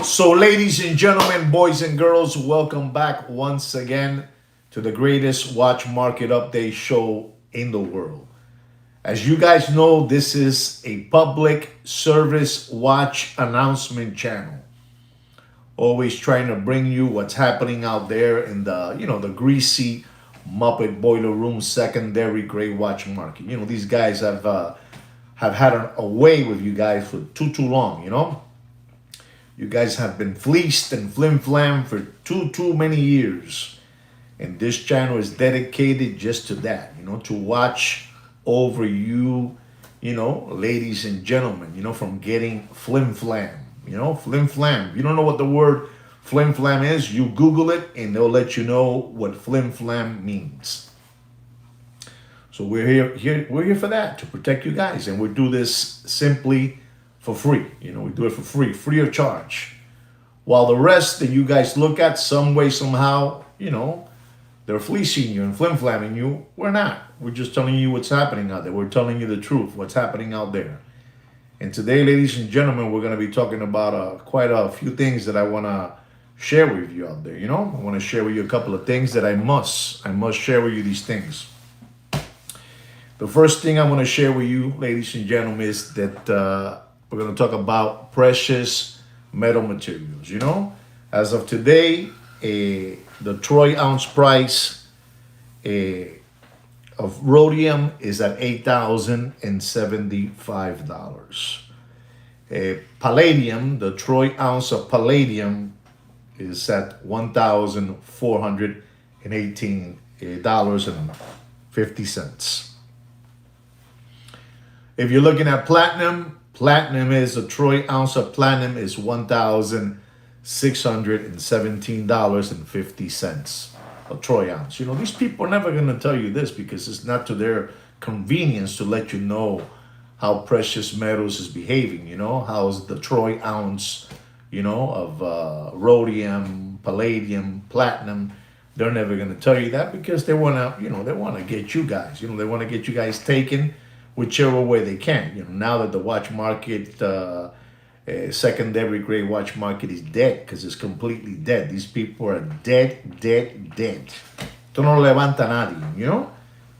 So, ladies and gentlemen, boys and girls, welcome back once again to the greatest watch market update show in the world. As you guys know, this is a public service watch announcement channel. Always trying to bring you what's happening out there in the greasy Muppet Boiler Room secondary gray watch market. These guys have had a way with you guys for too long. You guys have been fleeced and flim flam for too many years. And this channel is dedicated just to that, to watch over you, ladies and gentlemen, from getting flim flam. Flim flam. If you don't know what the word flim flam is, you Google it and they'll let you know what flim flam means. So we're here for that, to protect you guys. And we do this simply for free. We do it for free of charge. While the rest that you guys look at, some way, somehow, they're fleecing you and flim flamming you. We're not. We're just telling you what's happening out there. We're telling you the truth, what's happening out there. And today, ladies and gentlemen, we're going to be talking about quite a few things that I want to share with you out there. I want to share with you a couple of things that I must share with you these things. The first thing I want to share with you, ladies and gentlemen, is that we're going to talk about precious metal materials. As of today, the troy ounce price of rhodium is at $8,075. Palladium, the troy ounce of palladium is at $1,418.50. If you're looking at platinum, a troy ounce of platinum is $1,617.50 a troy ounce. These people are never going to tell you this because it's not to their convenience to let you know how precious metals is behaving. How's the troy ounce, of rhodium, palladium, platinum. They're never going to tell you that because they want to, they want to get you guys. They want to get you guys taken whichever way they can. Now that the watch market, secondary grade watch market is dead, because it's completely dead. These people are dead. Esto no levanta nadie,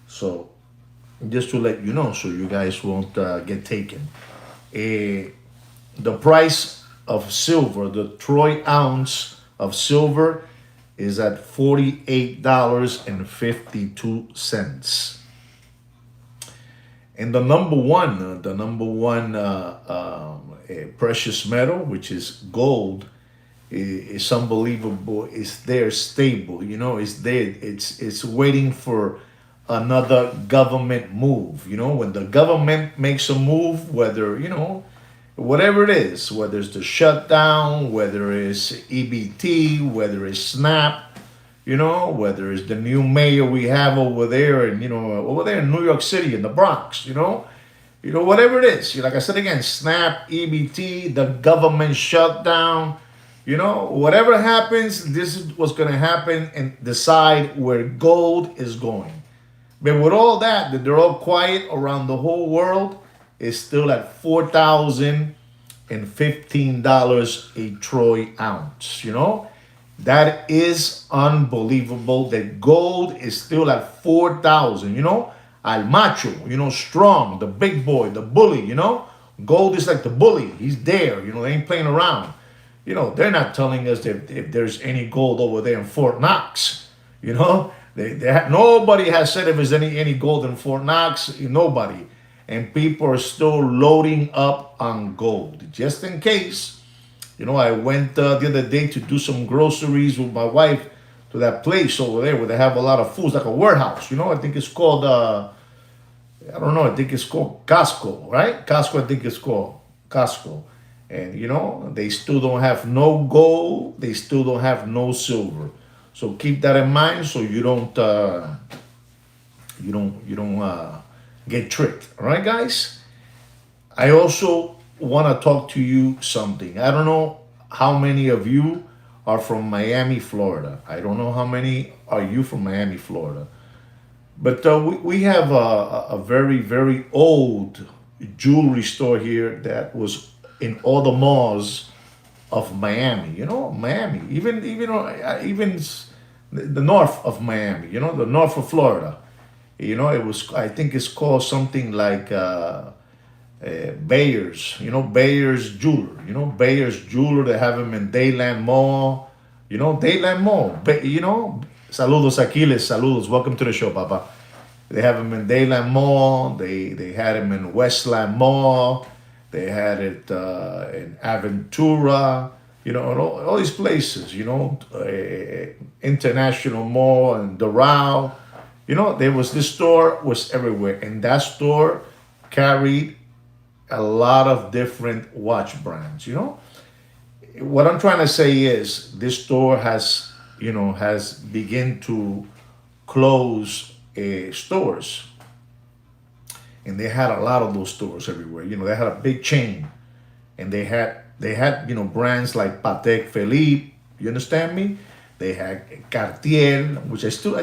So, just to let you know, so you guys won't get taken. The price of silver, the troy ounce of silver, is at $48.52. And the number one precious metal, which is gold, is unbelievable. It's there, stable. It's there. It's waiting for another government move. When the government makes a move, whether whatever it is, whether it's the shutdown, whether it's EBT, whether it's SNAP. Whether it's the new mayor we have over there and, over there in New York City, in the Bronx, whatever it is. Like I said again, SNAP, EBT, the government shutdown, whatever happens, this is what's going to happen and decide where gold is going. But with all that they're all quiet around the whole world, it's still at $4,015 a troy ounce, That is unbelievable that gold is still at 4,000, Al macho, strong, the big boy, the bully, Gold is like the bully. He's there, they ain't playing around. They're not telling us that if there's any gold over there in Fort Knox, nobody has said if there's any gold in Fort Knox, nobody. And people are still loading up on gold, just in case. I went the other day to do some groceries with my wife to that place over there where they have a lot of foods, like a warehouse. I think it's called, I don't know, I think it's called Costco, right? Costco, I think it's called Costco. And, they still don't have no gold. They still don't have no silver. So keep that in mind so you don't get tricked. All right, guys? I also want to talk to you something. I don't know how many of you are from Miami, Florida. I don't know how many are you from Miami, Florida. But we have a very, very old jewelry store here that was in all the malls of Miami. You know, Miami, even the north of Miami. You know, the north of Florida. You know, it was. I think it's called something like Bayers. You know, Bayers Jeweler. You know, Bayers Jeweler. They have them in Dayland Mall. You know, Dayland Mall. You know, saludos Aquiles. Saludos. Welcome to the show, Papa. They have them in Dayland Mall. They had them in Westland Mall. They had it in Aventura. You know, and all these places. You know, International Mall and Doral. You know, there was this store was everywhere, and that store carried a lot of different watch brands. You know, what I'm trying to say is this store has begin to close stores, and they had a lot of those stores everywhere. You know, they had a big chain, and they had brands like Patek Philippe. You understand me? They had Cartier, which I still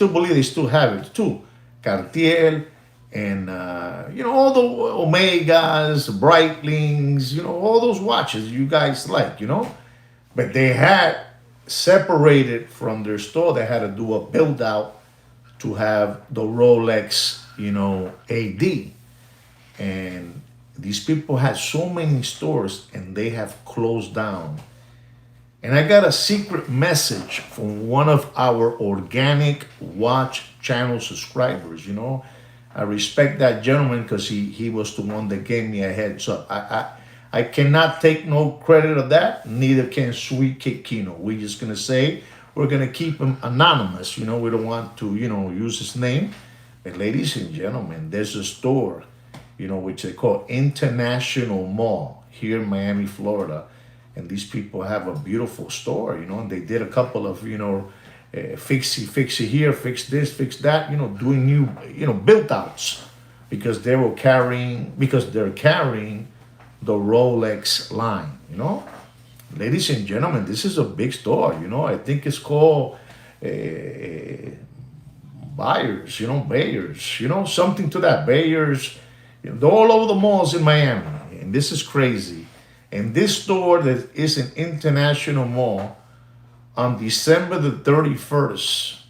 believe they still have it too. Cartier and all the Omegas, Breitlings, all those watches you guys like. But they had separated from their store. They had to do a build out to have the Rolex, AD. And these people had so many stores and they have closed down. And I got a secret message from one of our organic watch channel subscribers. I respect that gentleman because he was the one that gave me a heads up. I cannot take no credit of that. Neither can Sweet Kid Kino. We're just gonna say we're gonna keep him anonymous. We don't want to use his name. But ladies and gentlemen, there's a store, which they call International Mall here in Miami, Florida. And these people have a beautiful store, and they did a couple of, fix it here, fix this, fix that, doing new, built outs because they're carrying the Rolex line, Ladies and gentlemen, this is a big store, I think it's called Bayers, something to that. Bayers, they're all over the malls in Miami. And this is crazy. And this store that is an International Mall on December the 31st,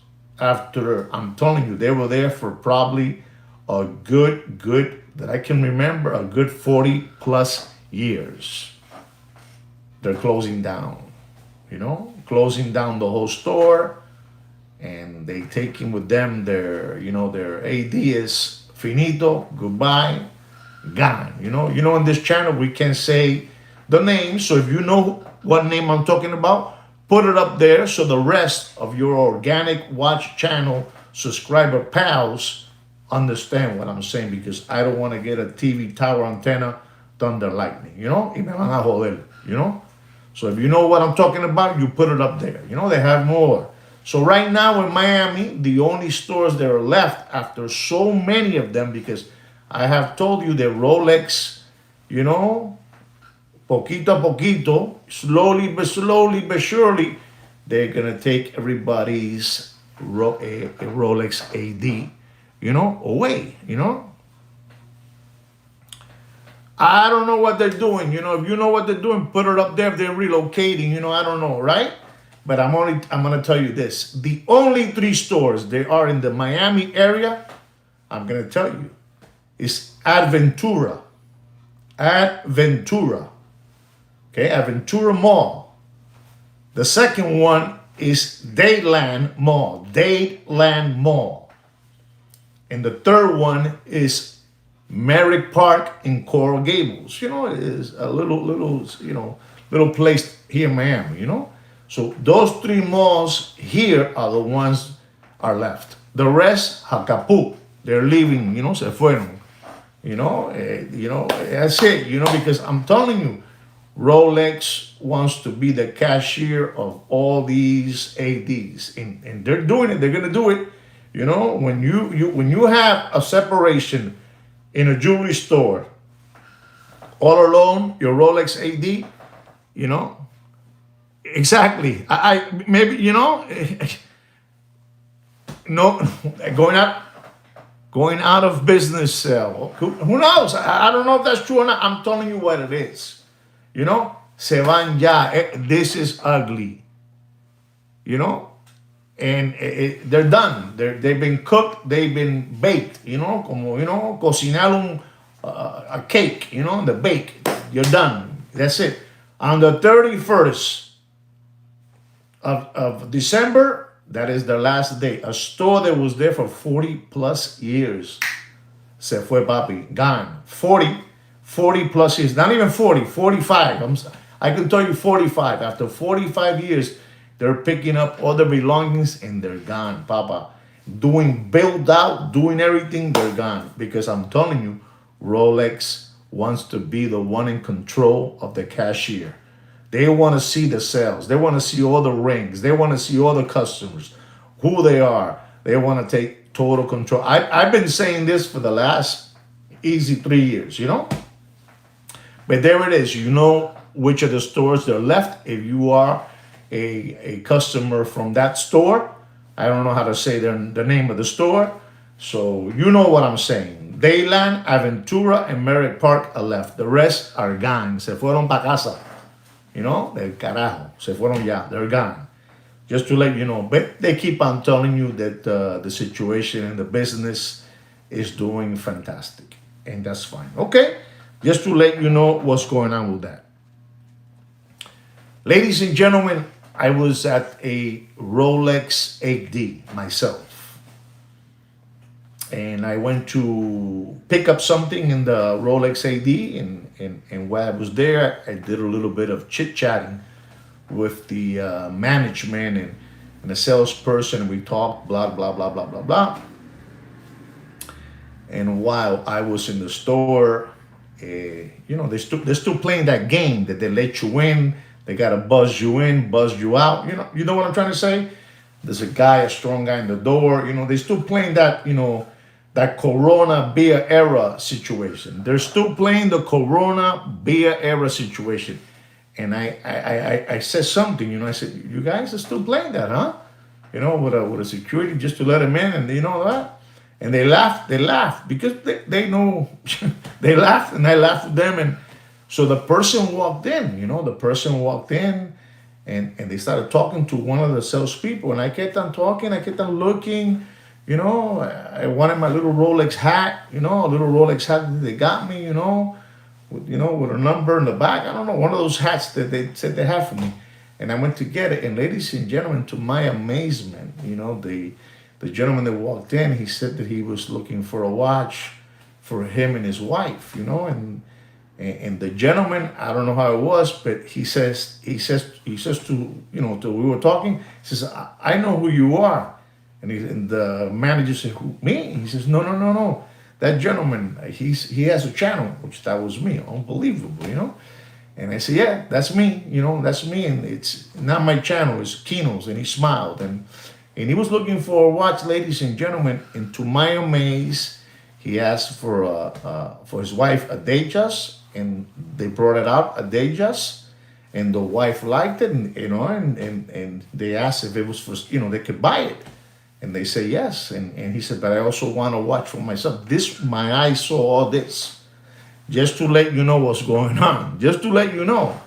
after, I'm telling you, they were there for probably a good, that I can remember, a good 40 plus years. They're closing down, closing down the whole store. And they taking with them their AD is finito, goodbye, gone. In this channel, we can say the name. So if you know what name I'm talking about, put it up there so the rest of your organic watch channel subscriber pals understand what I'm saying, because I don't want to get a TV tower antenna thunder lightning, y me van a joder, So if you know what I'm talking about, you put it up there. They have more. So right now in Miami, the only stores that are left after so many of them, because I have told you that Rolex, poquito a poquito, slowly but surely, they're gonna take everybody's Rolex AD, away, I don't know what they're doing, if you know what they're doing, put it up there. If they're relocating, I don't know, right? But I'm gonna tell you this: the only 3 stores they are in the Miami area, I'm gonna tell you, is Adventura. Adventura. Okay, Aventura Mall. The second one is Dadeland Mall. Dadeland Mall. And the third one is Merrick Park in Coral Gables. It is a little place here in Miami, So those 3 malls here are the ones are left. The rest, Jacapú. They're leaving, se fueron. That's it, because I'm telling you, Rolex wants to be the cashier of all these ADs, and they're doing it. They're gonna do it. When you have a separation in a jewelry store, all alone, your Rolex AD, exactly. I maybe no going out of business. Who knows? I don't know if that's true or not. I'm telling you what it is. Se van ya. This is ugly. You know, and they're done. They've been cooked. They've been baked. You know, como cocinar a cake. You know, the bake. You're done. That's it. On the 31st of December, that is the last day. A store that was there for 40 plus years. Se fue papi. Gone. 40 plus years. Not even 40, 45. I can tell you 45. After 45 years, they're picking up all their belongings and they're gone, Papa. Doing build out, doing everything, they're gone. Because I'm telling you, Rolex wants to be the one in control of the cashier. They want to see the sales. They want to see all the rings. They want to see all the customers, who they are. They want to take total control. I've been saying this for the last easy 3 years, But there it is. You know which of the stores they're left. If you are a customer from that store, I don't know how to say the name of the store. So you know what I'm saying. Dayland, Aventura, and Merritt Park are left. The rest are gone. Se fueron pa casa. Del carajo. Se fueron ya. They're gone. Just to let you know. But they keep on telling you that the situation in the business is doing fantastic. And that's fine. Okay? Just to let you know what's going on with that. Ladies and gentlemen, I was at a Rolex 8D myself. And I went to pick up something in the Rolex 8D. And while I was there, I did a little bit of chit-chatting with the management and the salesperson. We talked, blah, blah, blah, blah, blah, blah. And while I was in the store, they're still playing that game that they let you in. They gotta buzz you in, buzz you out. You know what I'm trying to say? There's a strong guy in the door. They're still playing that, that Corona beer era situation. They're still playing the Corona beer era situation. And I said something, I said, you guys are still playing that, huh? With a security just to let them in, and that. And they laughed because they know, they laughed, and I laughed with them. And so the person walked in, and they started talking to one of the salespeople. And I kept on talking, I kept on looking, I wanted my little Rolex hat, a little Rolex hat that they got me, with a number in the back. I don't know, one of those hats that they said they had for me. And I went to get it. And ladies and gentlemen, to my amazement, the gentleman that walked in, he said that he was looking for a watch for him and his wife, and the gentleman, I don't know how it was, but he says to, to we were talking, he says, I know who you are. And the manager said, who, me? He says, no. That gentleman, he has a channel, which that was me. Unbelievable, And I said, yeah, that's me, that's me. And it's not my channel, it's Kino's. And he smiled. And he was looking for a watch, ladies and gentlemen. And to my amaze, he asked for his wife a Datejust, and they brought it out, a Datejust, and the wife liked it, and they asked if it was for, they could buy it, and they say yes, and he said, but I also want a watch for myself. My eyes saw all this, just to let you know what's going on, just to let you know.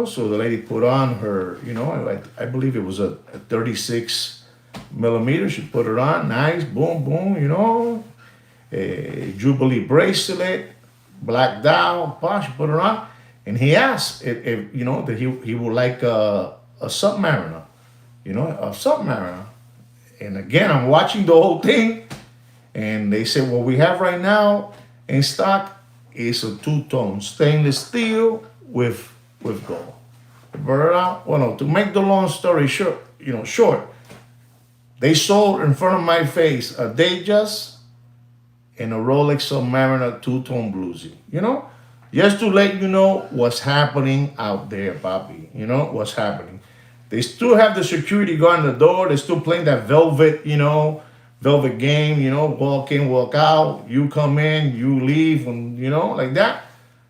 So the lady put on her, I believe it was a 36 millimeter. She put it on, nice, boom, boom, a Jubilee bracelet, black dial, she put it on. And he asked if that he would like a Submariner, a Submariner. And again, I'm watching the whole thing, and they said, what we have right now in stock is a two-tone stainless steel with gold. Well, no, to make the long story short, they sold in front of my face a Datejust and a Rolex Submariner two-tone bluesy. Just to let you know what's happening out there, Bobby. What's happening. They still have the security guard on the door. They're still playing that velvet game, walk in, walk out. You come in, you leave, and, like that.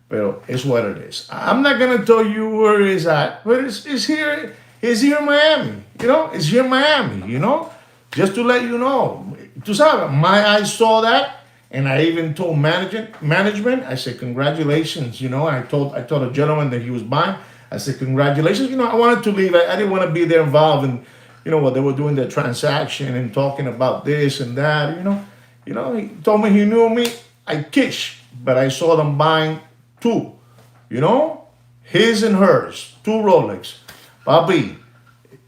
But it's what it is. I'm not going to tell you where it's at, but it's here. It's here in Miami. It's here in Miami, Just to let you know. Tu sabes, my eyes saw that, And I even told management, I said, congratulations. I told a gentleman that he was buying. I said, congratulations. I wanted to leave. I didn't want to be there involved in, what they were doing the transaction and talking about this and that. He told me he knew me. I kish, but I saw them buying two. His and hers, two Rolex. Papi,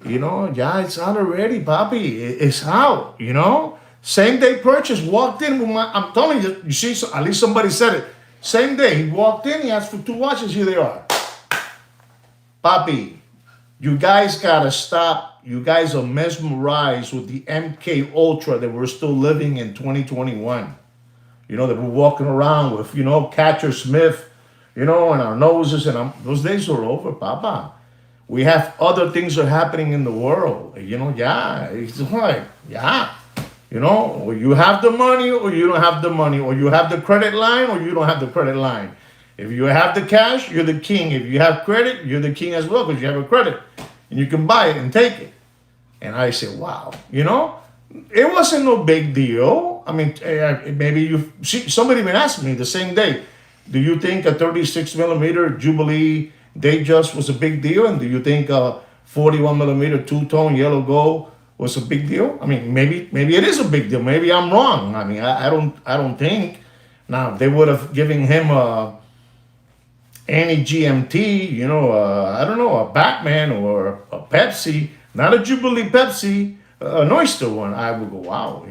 yeah, it's out already, papi. It's out. Same day purchase, walked in with I'm telling you, you see, so at least somebody said it. Same day, he walked in, he asked for two watches, here they are. Papi, you guys gotta stop. You guys are mesmerized with the MK Ultra that we're still living in 2021. That we're walking around with, Catcher Smith, in our noses, and those days are over, Papa. We have other things that are happening in the world, yeah. It's like, yeah. Or you have the money or you don't have the money, or you have the credit line or you don't have the credit line. If you have the cash, you're the king. If you have credit, you're the king as well because you have a credit and you can buy it and take it. And I said, wow, it wasn't no big deal. I mean, maybe you see, somebody even asked me the same day, do you think a 36 millimeter Jubilee Datejust was a big deal? And do you think a 41 millimeter two-tone yellow gold was a big deal? I mean, maybe it is a big deal. Maybe I'm wrong. I mean, I don't think. Now they would have given him any GMT, I don't know, a Batman or a Pepsi, not a Jubilee Pepsi, an Oyster one. I would go, wow,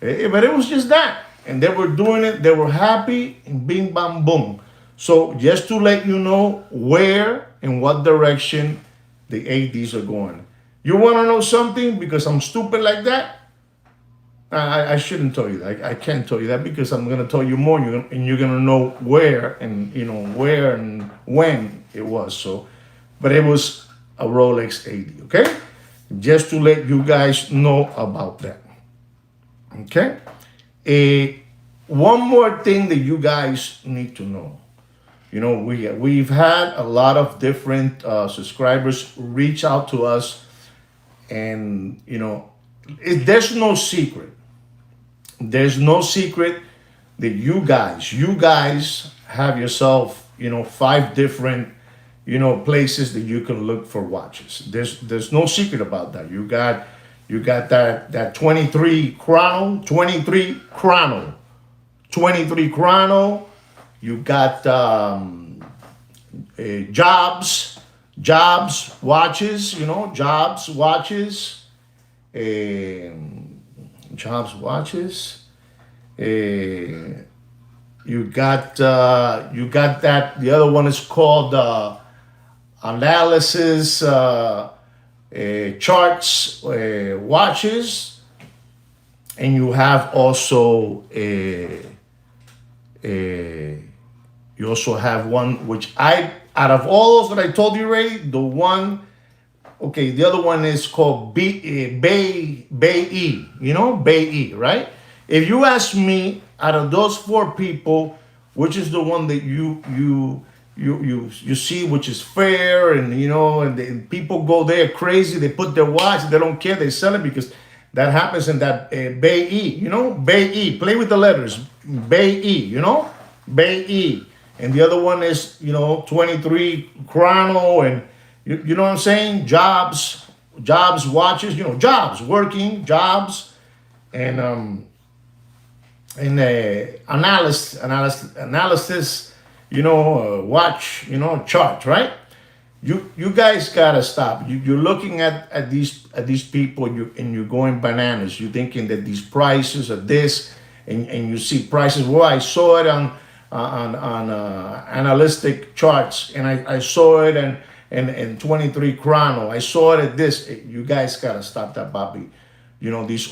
but it was just that, and they were doing it. They were happy, and bing, bam, boom. So just to let you know where and what direction the ADs are going. You want to know something because I'm stupid like that? I shouldn't tell you that. I can't tell you that because I'm going to tell you more, and you're going to know where and where and when it was. So, but it was a Rolex 80. Okay, just to let you guys know about that. Okay, one more thing that you guys need to know. We've had a lot of different subscribers reach out to us, and there's no secret. There's no secret that you guys have yourself, 5 different, places that you can look for watches. There's no secret about that. You got that 23 Chrono. You got Jobs watches, Jobs watches. Jobs watches. You got that. The other one is called analysis charts watches, and you have also you also have one which out of all those that I told you already, the other one is called Bay E, Bay E, right? If you ask me, out of those 4 people, which is the one that you see, which is fair, and and people go there crazy, they put their watch, they don't care, they sell it because that happens in that Bay E, Bay E, play with the letters, Bay E, Bay E, and the other one is 23 Chrono, and you know what I'm saying? Jobs watches, Jobs working, Jobs, and analysis, watch, chart, right? You guys gotta stop. You're looking at these people, and you're going bananas. You're thinking that these prices are this, and you see prices. Well, I saw it on analytic charts, and I saw it and 23 Chrono. I saw it at this. You guys gotta stop that, Bobby.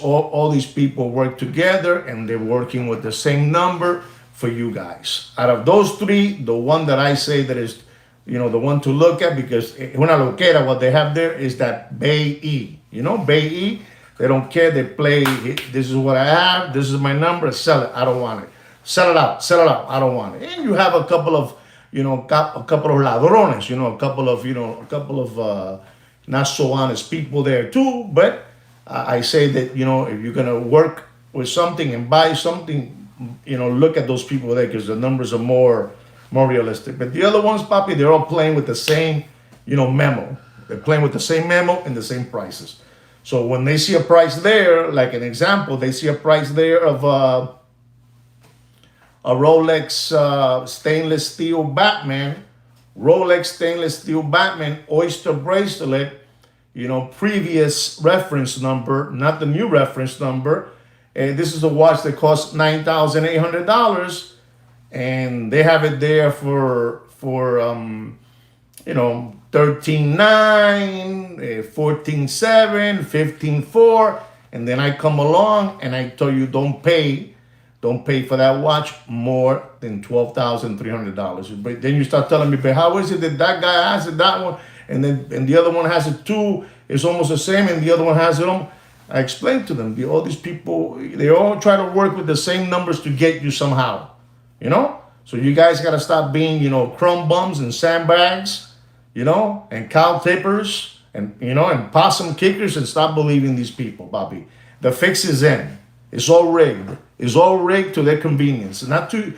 All these people work together, and they're working with the same number for you guys. Out of those 3, the one that I say that is, the one to look at, because una loquera, what they have there is that Bay E. Bay E. They don't care. They play. This is what I have. This is my number. Sell it. I don't want it. Sell it out. I don't want it. And you have a couple of ladrones, a couple of not so honest people there too. But I say that, if you're gonna work with something and buy something, look at those people there because the numbers are more realistic. But the other ones, Papi, they're all playing with the same, memo. They're playing with the same memo and the same prices. So when they see a price there, like an example, they see a price there of a Rolex stainless steel Batman, Rolex stainless steel Batman Oyster bracelet, previous reference number, not the new reference number. And this is a watch that costs $9,800, and they have it there for 13.9, 14.7, 15.4, and then I come along and I tell you don't pay for that watch more than $12,300. But then you start telling me, but how is it that guy has it, that one, and the other one has it too? It's almost the same, and the other one has it on. I explained to them, all these people, they all try to work with the same numbers to get you somehow, So you guys got to stop being, crumb bums and sandbags, and cow tippers and possum kickers, and stop believing these people, Bobby. The fix is in. It's all rigged. It's all rigged to their convenience, not to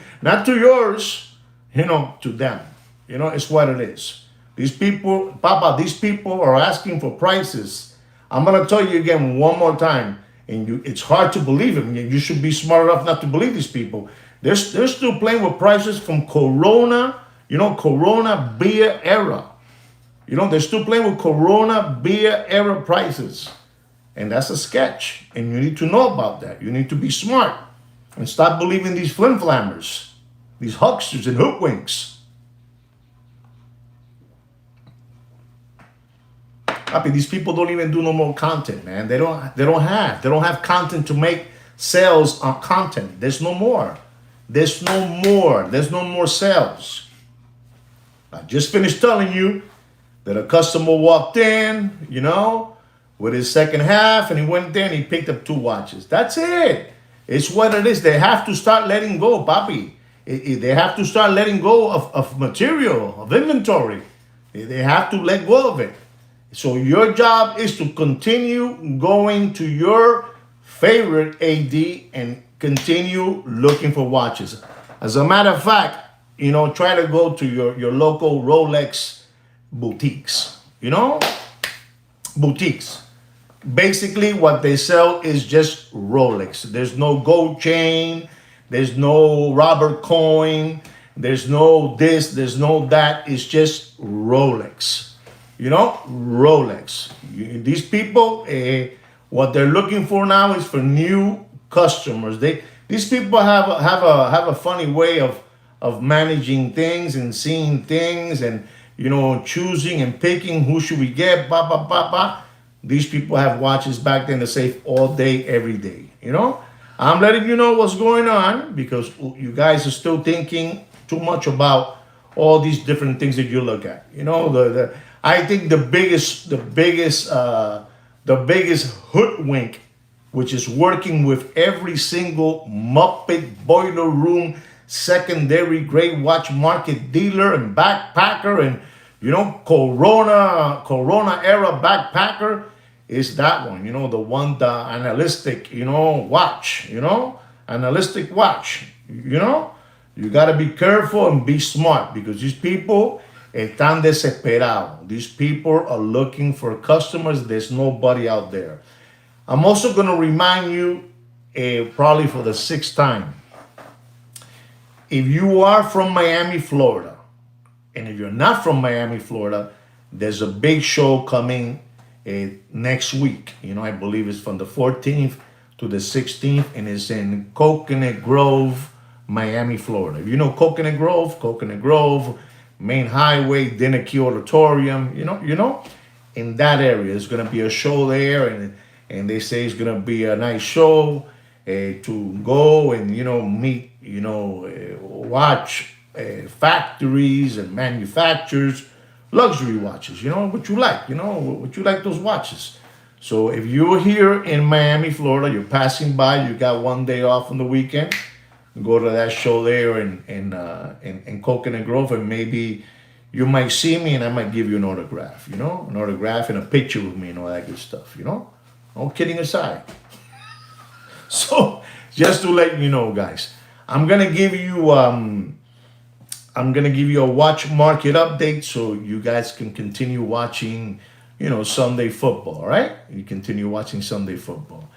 yours, to them. It's what it is. These people, Papa, these people are asking for prices. I'm gonna tell you again one more time, and it's hard to believe them. You should be smart enough not to believe these people. They're still playing with prices from Corona, Corona beer era. They're still playing with Corona beer era prices. And that's a sketch. And you need to know about that. You need to be smart and stop believing these flim-flammers, these hucksters and hoodwinks. Papi, these people don't even do no more content, man. They don't have content to make sales on content. There's no more. There's no more sales. I just finished telling you that a customer walked in, with his second half, and he went there and he picked up 2 watches. That's it. It's what it is. They have to start letting go, Papi. They have to start letting go of material, of inventory. They have to let go of it. So your job is to continue going to your favorite AD and continue looking for watches. As a matter of fact, try to go to your local Rolex boutiques, boutiques. Basically, what they sell is just Rolex. There's no gold chain. There's no Robert coin. There's no this. There's no that. It's just Rolex. Rolex. These people, what they're looking for now is for new customers. These people have a funny way of managing things and seeing things and choosing and picking who should we get. Ba ba ba ba. These people have watches back then to safe all day, every day. I'm letting you know what's going on because you guys are still thinking too much about all these different things that you look at. I think the biggest hoodwink, which is working with every single Muppet boiler room secondary grade watch market dealer and backpacker and Corona era backpacker is that one, the one, the analytic, watch, analytic watch, you got to be careful and be smart because these people están desesperados. These people are looking for customers. There's nobody out there. I'm also going to remind you, probably for the 6th time, if you are from Miami, Florida, and if you're not from Miami, Florida, there's a big show coming next week. I believe it's from the 14th to the 16th, and it's in Coconut Grove, Miami, Florida. If you know Coconut Grove, Main Highway, Dinner Key Auditorium, in that area, there's going to be a show there, and they say it's going to be a nice show to go and, meet, watch factories and manufacturers, luxury watches, what you like, what you like those watches. So if you're here in Miami, Florida, you're passing by, you got one day off on the weekend, go to that show there in Coconut Grove, and maybe you might see me and I might give you an autograph, an autograph and a picture with me and all that good stuff, All kidding aside. So just to let you know, guys. I'm gonna give you a watch market update so you guys can continue watching, Sunday football. All right, you continue watching Sunday football.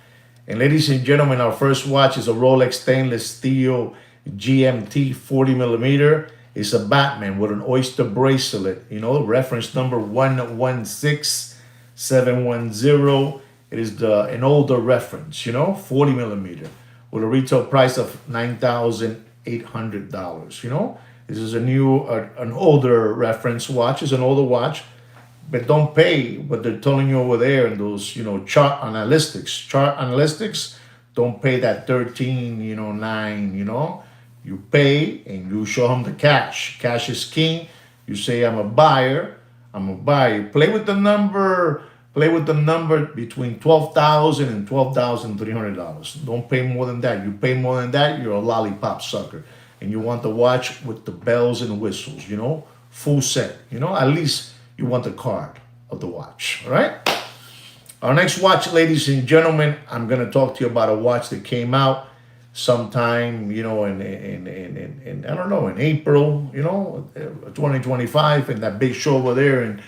And ladies and gentlemen, our first watch is a Rolex stainless steel GMT 40 millimeter. It's a Batman with an oyster bracelet, reference number 116710. It is an older reference, 40 millimeter with a retail price of $9,800. This is an older reference watch. It's an older watch, but don't pay what they're telling you over there in those, chart analytics. Chart analytics, don't pay that 13, 9, You pay and you show them the cash. Cash is king. You say, I'm a buyer. Play with the number between $12,000 and $12,300. Don't pay more than that. You pay more than that, you're a lollipop sucker. And you want the watch with the bells and whistles, full set. At least you want the card of the watch. All right. Our next watch, ladies and gentlemen, I'm gonna talk to you about a watch that came out sometime, in I don't know, in April, 2025, in that big show over there in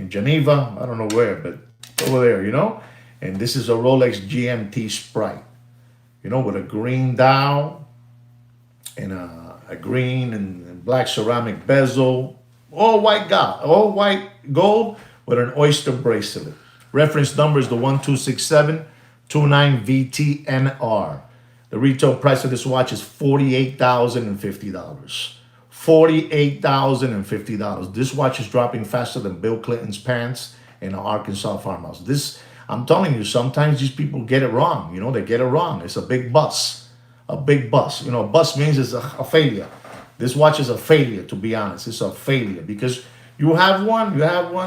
Geneva. I don't know where, but over there, And this is a Rolex GMT Sprite, with a green dial and a green and black ceramic bezel, all white gold with an oyster bracelet. Reference number is the 126729VTNR. The retail price of this watch is $48,050. $48,050. This watch is dropping faster than Bill Clinton's pants in an Arkansas farmhouse. I'm telling you, sometimes these people get it wrong. They get it wrong. It's a big bust. A big bust. A bust means it's a failure. This watch is a failure, to be honest. It's a failure because you have one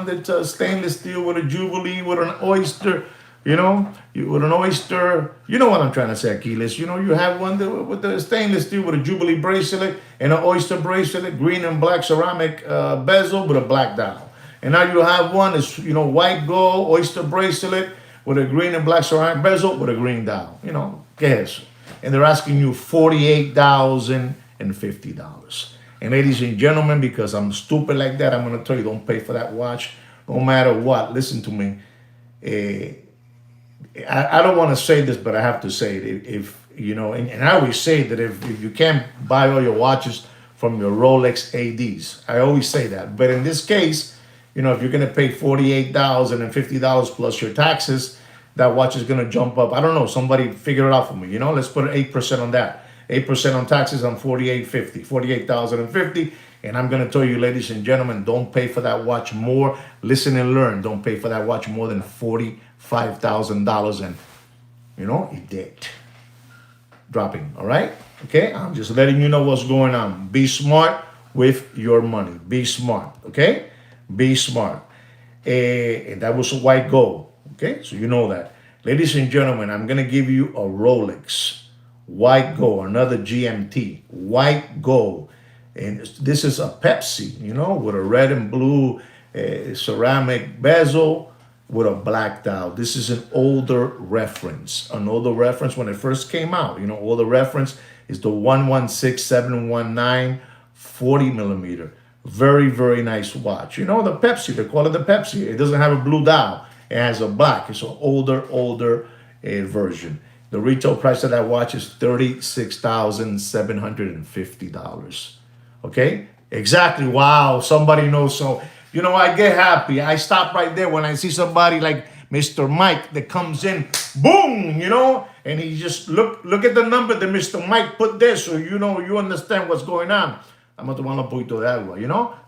that's stainless steel with a Jubilee, with an oyster, with an oyster. You know what I'm trying to say, Achilles. You have one with the stainless steel with a Jubilee bracelet and an oyster bracelet, green and black ceramic bezel with a black dial. And now you have one that's, white gold, oyster bracelet with a green and black ceramic bezel with a green dial. Guess. And they're asking you $48,050. And ladies and gentlemen, because I'm stupid like that, I'm going to tell you, don't pay for that watch, no matter what. Listen to me. I don't want to say this, but I have to say it. And I always say that if you can't buy all your watches from your Rolex ADs, I always say that. But in this case, if you're going to pay $48,050 plus your taxes, that watch is going to jump up. I don't know. Somebody figure it out for me. Let's put 8% on that. 8% on taxes on $48,050. And I'm going to tell you, ladies and gentlemen, don't pay for that watch more. Listen and learn. Don't pay for that watch more than $45,000. And, it did. Dropping. All right. Okay. I'm just letting you know what's going on. Be smart with your money. Be smart. Okay. Be smart. And that was a white gold. Okay, so you know that. Ladies and gentlemen, I'm going to give you a Rolex. White gold, another GMT. White gold. And this is a Pepsi, with a red and blue ceramic bezel with a black dial. This is an older reference. An older reference when it first came out. Older reference is the 116719 40 millimeter. Very, very nice watch. The Pepsi, they call it the Pepsi. It doesn't have a blue dial. It has a black. It's an older version. The retail price of that watch is $36,750. Okay? Exactly. Wow. Somebody knows. So, I get happy. I stop right there when I see somebody like Mr. Mike that comes in, boom, and he just look at the number that Mr. Mike put there so you understand what's going on. I'm going to tomar un poquito de agua,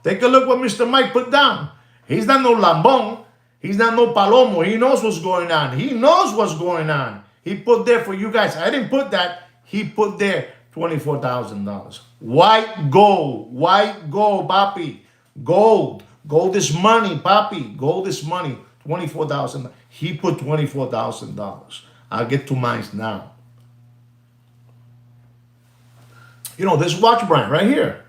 Take a look what Mr. Mike put down. He's not no lambón. He's not no palomo. He knows what's going on. He knows what's going on. He put there for you guys. I didn't put that. He put there $24,000. White gold, papi. Gold is money, papi. Gold is money. $24,000. He put $24,000. I'll get to mine now. This watch brand right here.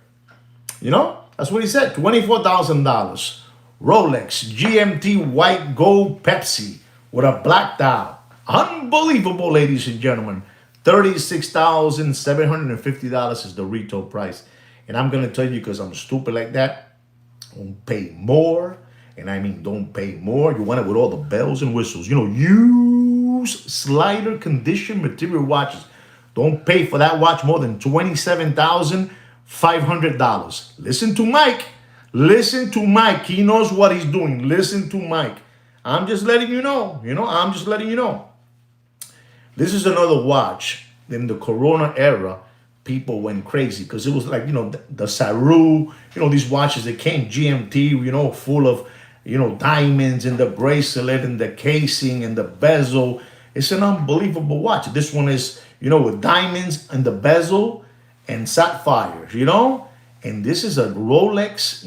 That's what he said. $24,000. Rolex GMT white gold Pepsi with a black dial. Unbelievable, ladies and gentlemen. $36,750 is the retail price. And I'm going to tell you, because I'm stupid like that, don't pay more. And I mean, don't pay more. You want it with all the bells and whistles. Use slider condition material watches. Don't pay for that watch more than $27,500. Listen to Mike. Listen to Mike. He knows what he's doing. Listen to Mike. I'm just letting you know. I'm just letting you know. This is another watch. In the Corona era, people went crazy because it was like, the Saru, these watches that came GMT, full of, diamonds in the bracelet and the casing and the bezel. It's an unbelievable watch. This one is, with diamonds in the bezel and sapphires, And this is a Rolex,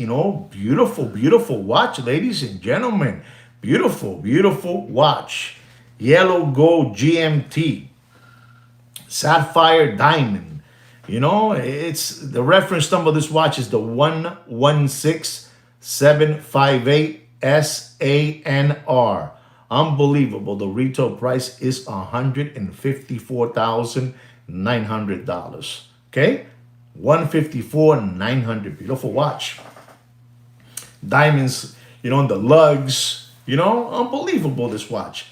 beautiful, beautiful watch, ladies and gentlemen. Beautiful, beautiful watch. Yellow gold GMT. Sapphire diamond. It's the reference number of this watch is the 116758 SANR. Unbelievable. The retail price is $154,900. Okay? $154,900. Beautiful watch. Diamonds, in the lugs. Unbelievable, this watch.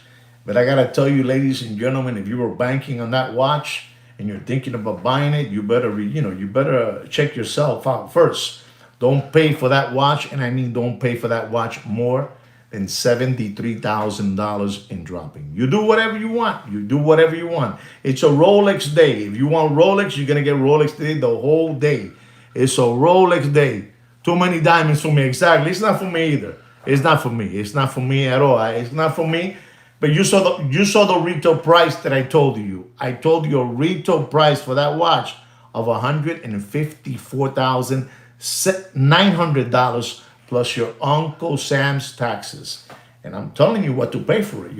But I gotta tell you, ladies and gentlemen, if you were banking on that watch and you're thinking about buying it, you better check yourself out first. Don't pay for that watch, and I mean don't pay for that watch more than $73,000 in dropping. You do whatever you want. You do whatever you want. It's a Rolex day. If you want Rolex, you're gonna get Rolex today the whole day. It's a Rolex day. Too many diamonds for me. Exactly. It's not for me either. It's not for me. It's not for me at all. It's not for me. But you saw the retail price that I told you. I told you a retail price for that watch of $154,900 plus your Uncle Sam's taxes. And I'm telling you what to pay for it,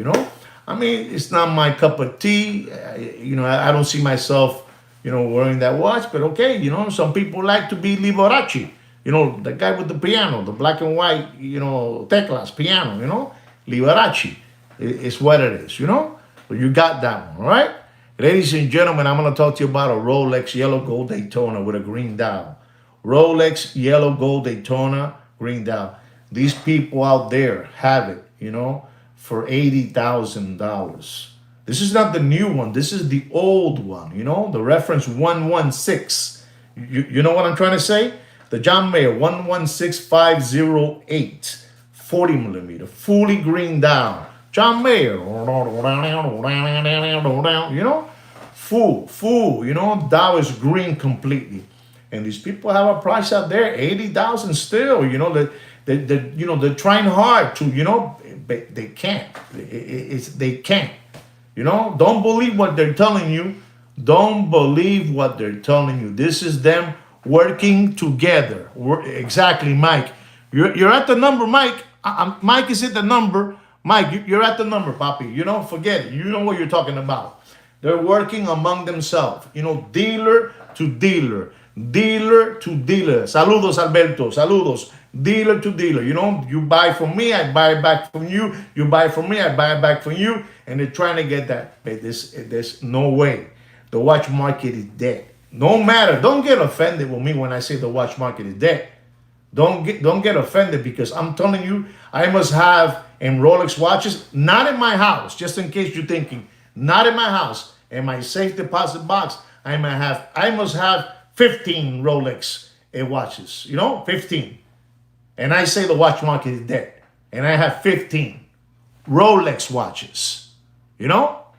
I mean, it's not my cup of tea. I don't see myself, wearing that watch. But okay, some people like to be Liberace. The guy with the piano, the black and white, teclas, piano, Liberace. It's what it is, But you got that one, all right? Ladies and gentlemen, I'm going to talk to you about a Rolex Yellow Gold Daytona with a green dial. Rolex Yellow Gold Daytona, green dial. These people out there have it, for $80,000. This is not the new one. This is the old one, the reference 116. You know what I'm trying to say? The John Mayer 116508, 40 millimeter, fully green dial. John Mayer, full, Dow is green completely. And these people have a price out there, 80,000 still, they're trying hard to, but they can't. They can't. Don't believe what they're telling you. Don't believe what they're telling you. This is them working together. Exactly, Mike. You're at the number, Mike. Mike is at the number. Mike, you're at the number, Papi. Forget it. You know what you're talking about. They're working among themselves. Dealer to dealer. Dealer to dealer. Saludos, Alberto. Saludos. Dealer to dealer. You buy from me, I buy it back from you. You buy from me, I buy it back from you. And they're trying to get that. But there's no way. The watch market is dead. No matter. Don't get offended with me when I say the watch market is dead. Don't get offended, because I'm telling you, I must have in Rolex watches, not in my house, just in case you're thinking, not in my house, in my safe deposit box, I must have 15 Rolex watches, 15. And I say the watch market is dead. And I have 15 Rolex watches, Look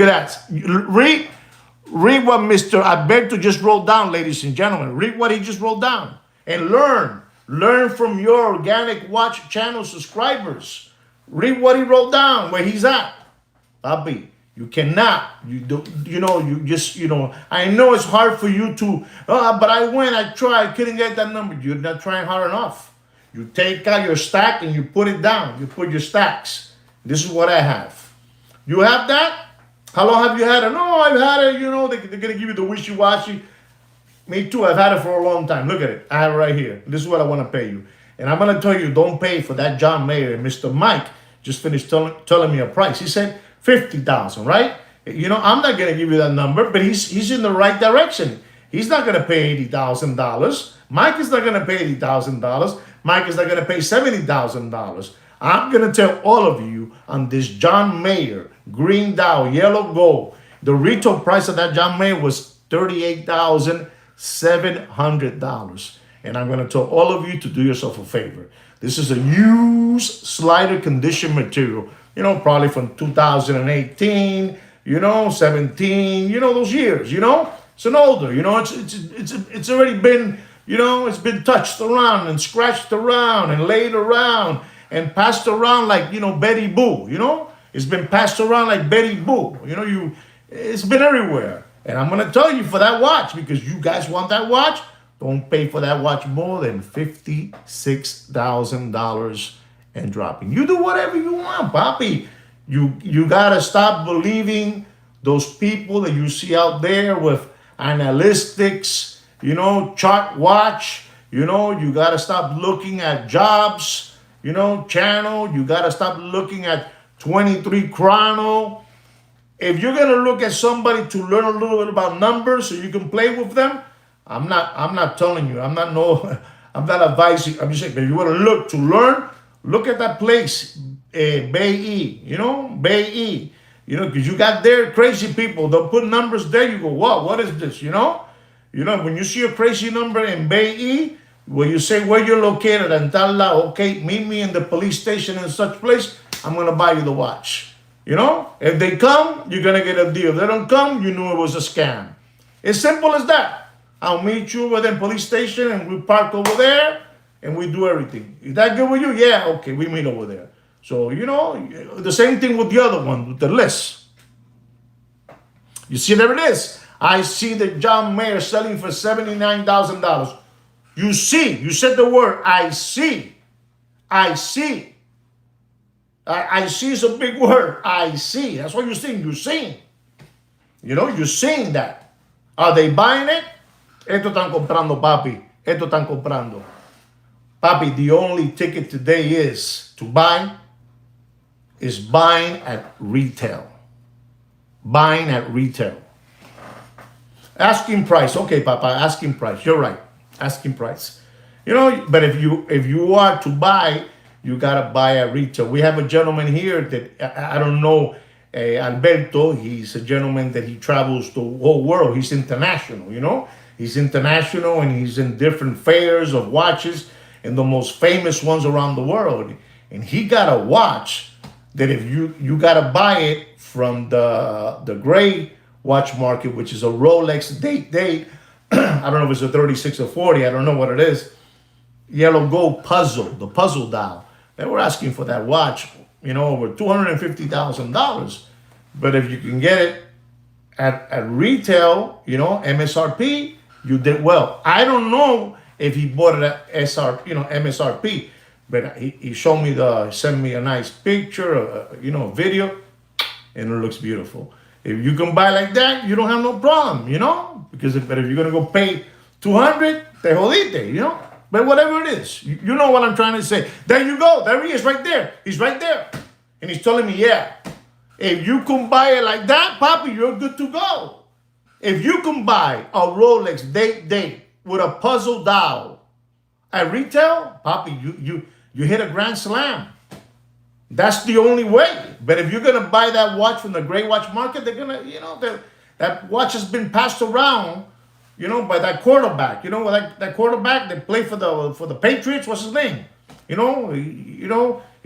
at that. Read what Mr. Alberto just wrote down, ladies and gentlemen. Read what he just wrote down. And learn from your Organic Watch channel subscribers. Read what he wrote down, where he's at. Bobby, you cannot, I know it's hard for you to, but I went, I tried, couldn't get that number. You're not trying hard enough. You take out your stack and you put it down. You put your stacks. This is what I have. You have that? How long have you had it? No, I've had it, they're going to give you the wishy-washy. Me too, I've had it for a long time. Look at it. I have it right here. This is what I want to pay you. And I'm going to tell you, don't pay for that John Mayer. Mr. Mike just finished telling me a price. He said $50,000, right? I'm not going to give you that number, but he's in the right direction. He's not going to pay $80,000. Mike is not going to pay $80,000. Mike is not going to pay $70,000. I'm going to tell all of you on this John Mayer green Dow yellow gold. The retail price of that John Mayer was $38,700. And I'm going to tell all of you to do yourself a favor. This is a used slider condition material, probably from 2018, 17, those years, It's an older, it's already been, it's been touched around and scratched around and laid around and passed around like, Betty Boo, It's been passed around like Betty Boo. It's been everywhere. And I'm going to tell you for that watch, because you guys want that watch, don't pay for that watch more than $56,000 and dropping. You do whatever you want, Papi. You got to stop believing those people that you see out there with analytics, chart watch. You got to stop looking at Jobs, channel. You got to stop looking at 23 Chrono. If you're going to look at somebody to learn a little bit about numbers so you can play with them, I'm not telling you. I'm not advising. I'm just saying, if you want to look to learn, look at that place, Bay E, Bay E, because you got there crazy people. They'll put numbers there. You go, what is this, when you see a crazy number in Bay E, where you say where you're located and tal, okay, meet me in the police station in such place, I'm going to buy you the watch. If they come, you're going to get a deal. If they don't come, you knew it was a scam. It's simple as that. I'll meet you over the police station and we park over there and we do everything. Is that good with you? Yeah, okay, we meet over there. So, the same thing with the other one, with the list. You see, there it is. I see the John Mayer selling for $79,000. You said the word, I see. I see. I see is a big word. I see. That's what you're seeing. You're seeing. You're seeing that. Are they buying it? Esto están comprando, papi. Esto están comprando. Papi, the only ticket today is to buy is buying at retail. Buying at retail. Asking price. Okay, Papa, asking price. You're right. Asking price. But if you are to buy, you gotta buy at retail. We have a gentleman here that I don't know, Alberto. He's a gentleman that he travels the whole world. He's international, He's international and he's in different fairs of watches and the most famous ones around the world. And he got a watch that if you gotta buy it from the gray watch market, which is a Rolex date. I don't know if it's a 36 or 40. I don't know what it is. Yellow gold puzzle, the puzzle dial. They were asking for that watch, over $250,000. But if you can get it at retail, MSRP, you did well. I don't know if he bought it at MSRP, but he showed me sent me a nice picture, video, and it looks beautiful. If you can buy like that, you don't have no problem, because if you're gonna go pay $200, te jodiste, But whatever it is, you know what I'm trying to say. There you go. There he is, right there. He's right there, and he's telling me, yeah, if you can buy it like that, Papi, you're good to go. If you can buy a Rolex date with a puzzle dial at retail, Papi, you hit a grand slam. That's the only way. But if you're gonna buy that watch from the gray watch market, they're gonna, that watch has been passed around, by that quarterback. That quarterback that played for the Patriots. What's his name? He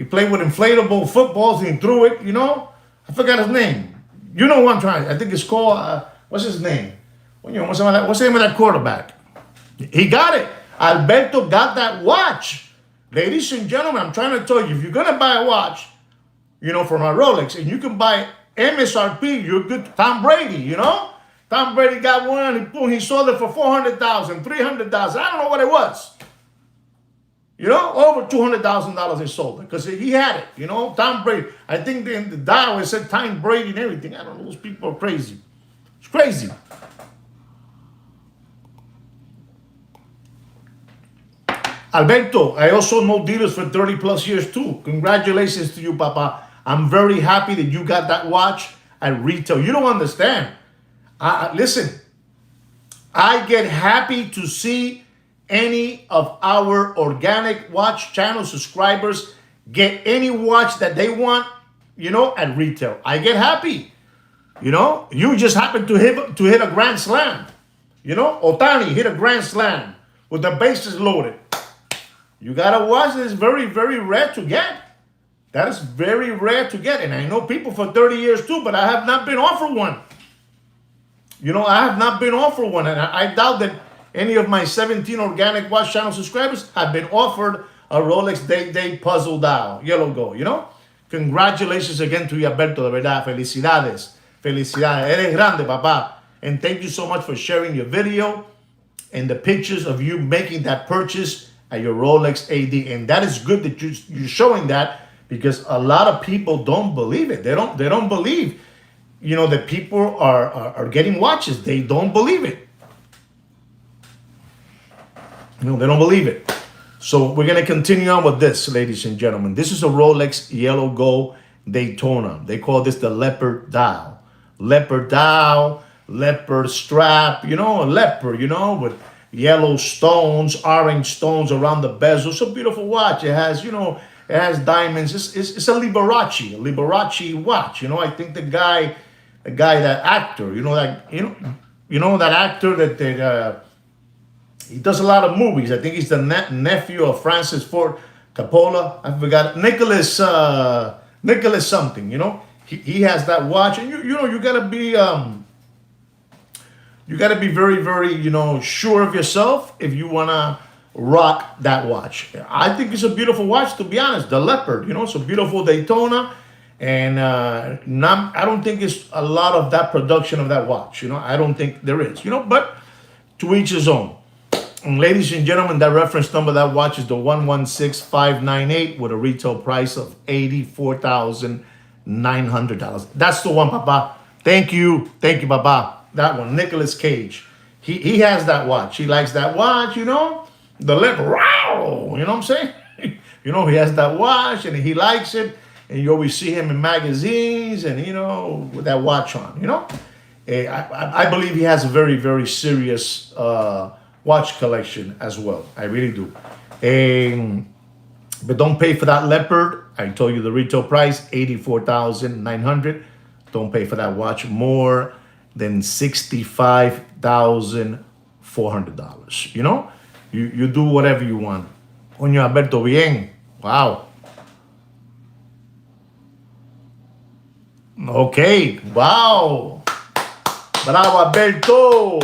played with inflatable footballs and he threw it. I forgot his name. You know what I'm trying. I think it's called. What's his name? What's the name of that quarterback? He got it. Alberto got that watch. Ladies and gentlemen, I'm trying to tell you, if you're gonna buy a watch, from a Rolex, and you can buy MSRP, you're good. Tom Brady, Tom Brady got one, he sold it for $400,000, $300,000. I don't know what it was. Over $200,000 they sold it because he had it. Tom Brady. I think in the dial it said Tom Brady and everything. I don't know. Those people are crazy. It's crazy. Alberto, I also know dealers for 30 plus years too. Congratulations to you, Papa. I'm very happy that you got that watch. at retail. You don't understand. Listen, I get happy to see any of our organic watch channel subscribers get any watch that they want, at retail. I get happy. You just happen to hit a grand slam. Otani hit a grand slam with the bases loaded. You got a watch that is very, very rare to get. That is very rare to get. And I know people for 30 years too, but I have not been offered one. I have not been offered one. And I doubt that any of my 17 organic watch channel subscribers have been offered a Rolex Day Puzzle Dial, Yellow Gold, Congratulations again to you, Alberto, de verdad. Felicidades. Felicidades. Eres grande, papá. And thank you so much for sharing your video and the pictures of you making that purchase at your Rolex AD. And that is good that you're showing that, because a lot of people don't believe it. They don't believe, that people are getting watches. They don't believe it. They don't believe it. So we're going to continue on with this, ladies and gentlemen. This is a Rolex Yellow Gold Daytona. They call this the leopard dial. Leopard dial, leopard strap, a leopard, with yellow stones, orange stones around the bezel. It's a beautiful watch. It has, it has diamonds. It's a Liberace watch. I think that actor, that actor that he does a lot of movies. I think he's the nephew of Francis Ford Coppola. I forgot, Nicholas something. He has that watch, and you gotta be very, very sure of yourself if you wanna rock that watch. I think it's a beautiful watch, to be honest. The leopard, it's a beautiful Daytona, and I don't think it's a lot of that production of that watch. I don't think there is. But to each his own. And ladies and gentlemen, that reference number, that watch is the 116598 with a retail price of $84,900. That's the one, Papa. Thank you, Papa. That one, Nicolas Cage. He has that watch. He likes that watch, the leopard. Wow, you know what I'm saying? He has that watch and he likes it, and you always see him in magazines and with that watch on. I believe he has a very, very serious watch collection as well. I really do. But don't pay for that leopard. I told you the retail price, $84,900. Don't pay for that watch more than $65,400. You do whatever you want. Coño, Alberto, bien. Wow. Okay. Wow. Bravo, Alberto.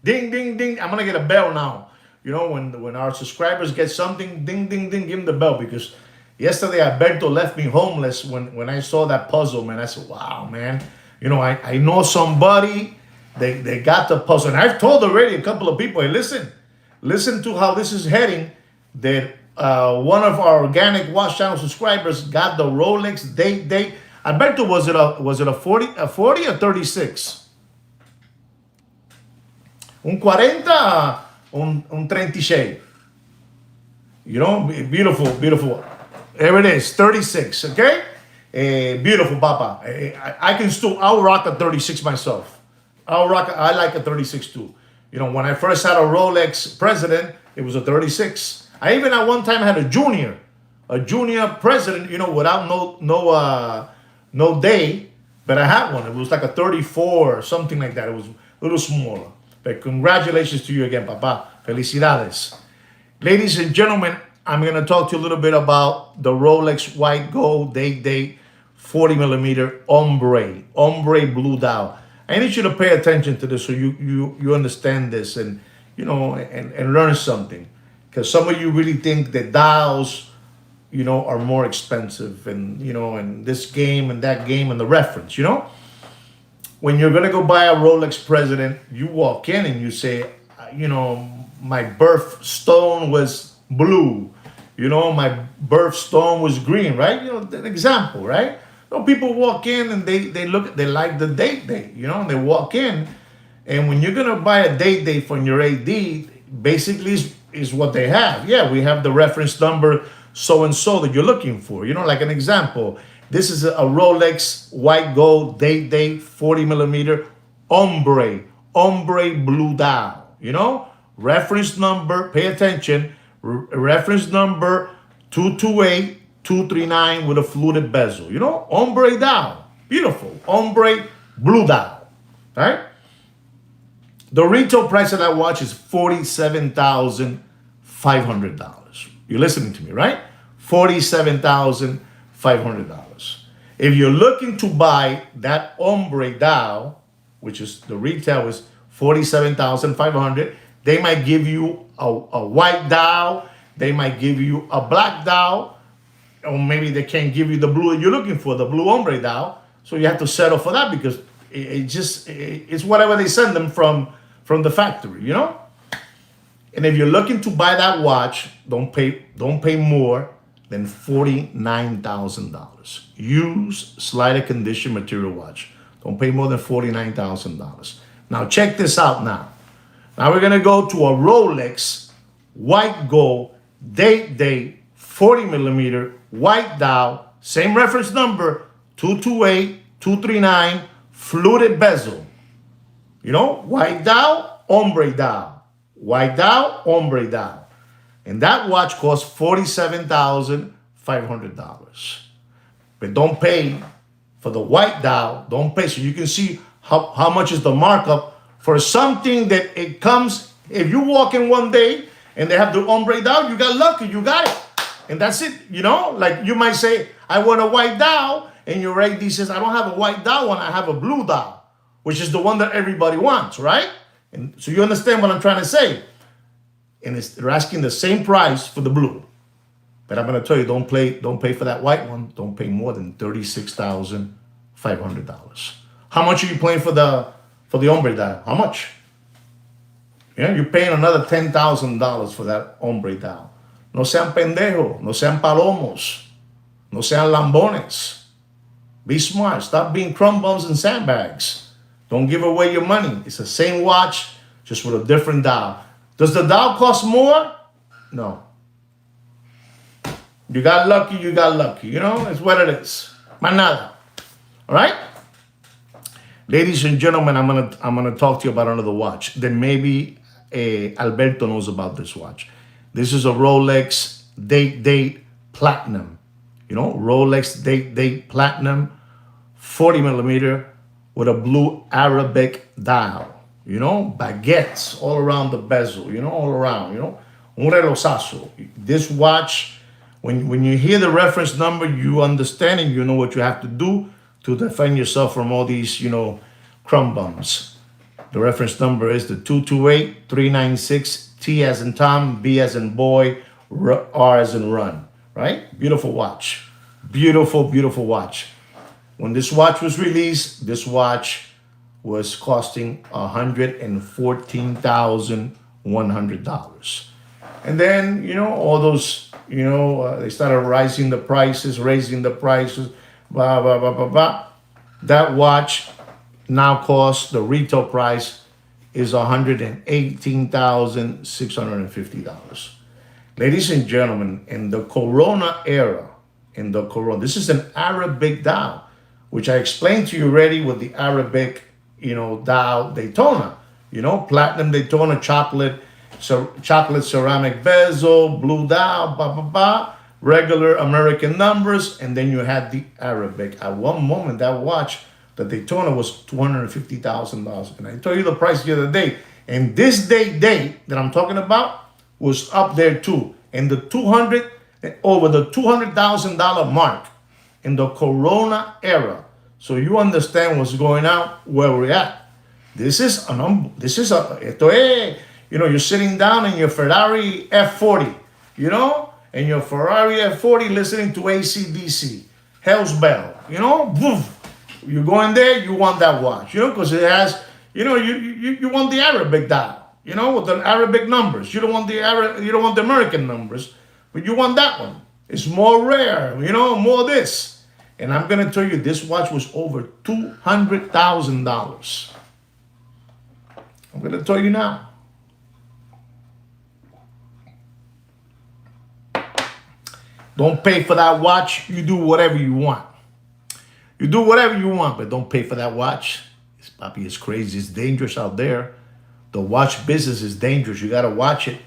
Ding, ding, ding. I'm going to get a bell now. When our subscribers get something, ding, ding, ding, give them the bell. Because yesterday, Alberto left me homeless when I saw that puzzle, man. I said, wow, man. I know somebody, they got the puzzle. And I've told already a couple of people, hey, listen to how this is heading. That one of our organic watch channel subscribers got the Rolex Day. Alberto, was it a 40 or 36? Un 40, un 36. Beautiful. There it is, 36, okay? Beautiful, Papa. I'll rock a 36 myself. I like a 36 too. When I first had a Rolex President, it was a 36. I even at one time had a junior President, without no day, but I had one. It was like a 34 or something like that. It was a little smaller. But congratulations to you again, Papa. Felicidades. Ladies and gentlemen, I'm going to talk to you a little bit about the Rolex White Gold Day 40 millimeter ombre blue dial. I need you to pay attention to this so you understand this and learn something. Because some of you really think that dials, are more expensive and, and this game and that game and the reference, When you're going to go buy a Rolex President, you walk in and you say, my birthstone was blue. My birthstone was green, right? An example, right? So people walk in and they like the date. They walk in. And when you're going to buy a date from your AD, basically is what they have. Yeah, we have the reference number so-and-so that you're looking for. Like an example, This is a Rolex white gold date 40 millimeter ombre blue dial. You know, reference number, pay attention, reference number 228239 with a fluted bezel. You know, ombre dial, beautiful, ombre blue dial, right? The retail price of that watch is $47,500. You're listening to me, right? $47,500. If you're looking to buy that ombre dial, which is the retail is 47,500, they might give you a white dial, they might give you a black dial, or maybe they can't give you the blue you're looking for, the blue ombre dial. So you have to settle for that because it's whatever they send them from the factory, you know? And if you're looking to buy that watch, don't pay more than $49,000. Use slider condition material watch. Don't pay more than $49,000. Now check this out now. Now we're gonna go to a Rolex white gold date 40 millimeter white dial, same reference number 228239, fluted bezel. You know, white dial, ombre dial. White dial, ombre dial. And that watch costs $47,500. But don't pay for the white dial. Don't pay. So you can see how much is the markup for something that it comes. If you walk in one day and they have the ombre dial, you got lucky, you got it. And that's it, you know? Like you might say, I want a white dial. And your AD says, I don't have a white dial one, I have a blue dial, which is the one that everybody wants, right? And so you understand what I'm trying to say. And they're asking the same price for the blue. But I'm gonna tell you, don't pay for that white one. Don't pay more than $36,500. How much are you paying for the ombre dial? How much? Yeah, you're paying another $10,000 for that ombre dial. No sean pendejos, no sean palomos, no sean lambones. Be smart. Stop being crumb bums and sandbags. Don't give away your money. It's the same watch, just with a different dial. Does the dial cost more? No. You got lucky, you got lucky. You know, it's what it is. Manada. All right? Ladies and gentlemen, I'm gonna talk to you about another watch that maybe Alberto knows about this watch. This is a Rolex date platinum. You know, Rolex date platinum, 40 millimeter with a blue Arabic dial. You know, baguettes all around the bezel, you know, all around, you know. Un relosazo. This watch, when you hear the reference number, you understand and you know what you have to do to defend yourself from all these, you know, crumb bums. The reference number is the 228396, T as in Tom, B as in boy, R as in run, right? Beautiful watch. Beautiful, beautiful watch. When this watch was released, this watch was costing $114,100. And then, you know, all those, you know, they started raising the prices, blah, blah, blah, blah, blah. That watch now costs, the retail price is $118,650. Ladies and gentlemen, in the Corona era, this is an Arabic dial, which I explained to you already with the Arabic, you know, dial Daytona, you know, platinum Daytona, chocolate ceramic bezel, blue dial, blah, blah, blah, regular American numbers, and then you had the Arabic. At one moment, that watch, the Daytona, was $250,000. And I told you the price the other day. And this date that I'm talking about was up there too. And over the $200,000 mark in the Corona era. So you understand what's going on, where we're at. You know, you're sitting down in your Ferrari F40, you know, and your Ferrari F40 listening to AC/DC, Hell's Bell, you know, woof. You go in there, you want that watch, you know, because it has, you know, you want the Arabic dial, you know, with the Arabic numbers. You don't want the American numbers, but you want that one. It's more rare, you know, more this. And I'm gonna tell you, this watch was over $200,000. I'm gonna tell you now. Don't pay for that watch. You do whatever you want. You do whatever you want, but don't pay for that watch. It's Papi, it's crazy. It's dangerous out there. The watch business is dangerous. You gotta watch it.